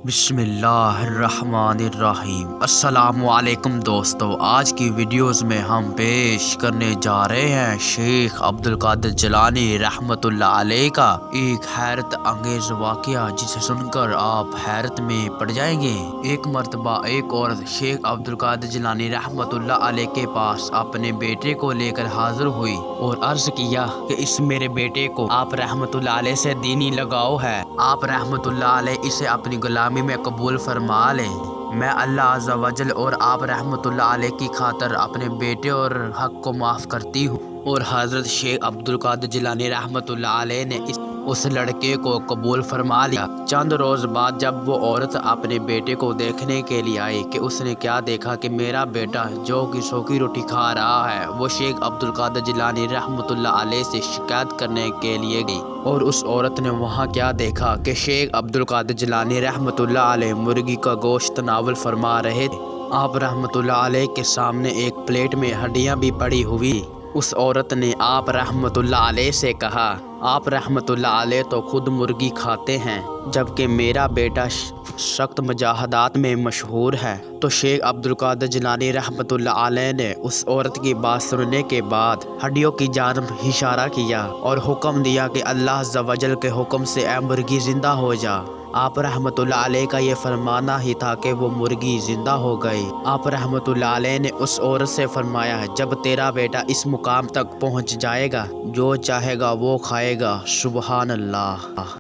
بسم اللہ الرحمن الرحیم۔ السلام علیکم دوستو، آج کی ویڈیوز میں ہم پیش کرنے جا رہے ہیں شیخ عبدالقادر جیلانی رحمۃ اللہ علیہ کا ایک حیرت انگیز واقعہ، جسے سن کر آپ حیرت میں پڑ جائیں گے۔ ایک مرتبہ ایک عورت شیخ عبدالقادر جیلانی رحمۃ اللہ علیہ کے پاس اپنے بیٹے کو لے کر حاضر ہوئی اور عرض کیا کہ اس میرے بیٹے کو آپ رحمۃ اللہ علیہ سے دینی لگاؤ ہے، آپ رحمۃ اللہ علیہ اسے اپنی غلامی میں قبول فرما لیں۔ میں اللہ عز و جل اور آپ رحمۃ اللہ علیہ کی خاطر اپنے بیٹے اور حق کو معاف کرتی ہوں۔ اور حضرت شیخ عبدالقادر جیلانی رحمۃ اللہ علیہ نے اس لڑکے کو قبول فرما لیا۔ چند روز بعد جب وہ عورت اپنے بیٹے کو دیکھنے کے لیے آئی کہ اس نے کیا دیکھا کہ میرا بیٹا جو کہ سوکھی روٹی کھا رہا ہے، وہ شیخ عبدالقادر جیلانی رحمۃ اللہ علیہ سے شکایت کرنے کے لیے گئی۔ اور اس عورت نے وہاں کیا دیکھا کہ شیخ عبدالقادر جیلانی رحمۃ اللہ علیہ مرغی کا گوشت تناول فرما رہے تھے۔ آپ رحمۃ اللہ علیہ کے سامنے ایک پلیٹ میں ہڈیاں بھی پڑی ہوئی۔ اس عورت نے آپ رحمۃ اللہ علیہ سے کہا، آپ رحمۃ اللہ علیہ تو خود مرغی کھاتے ہیں، جبکہ میرا بیٹا سخت مجاہدات میں مشہور ہے۔ تو شیخ عبدالقادر جیلانی رحمۃ اللہ علیہ نے اس عورت کی بات سننے کے بعد ہڈیوں کی جانب اشارہ کیا اور حکم دیا کہ اللہ عز و جل کے حکم سے اے مرغی زندہ ہو جا۔ آپ رحمۃ اللہ علیہ کا یہ فرمانا ہی تھا کہ وہ مرغی زندہ ہو گئی۔ آپ رحمۃ اللہ علیہ نے اس عورت سے فرمایا، جب تیرا بیٹا اس مقام تک پہنچ جائے گا، جو چاہے گا وہ کھائے گا۔ سبحان اللہ۔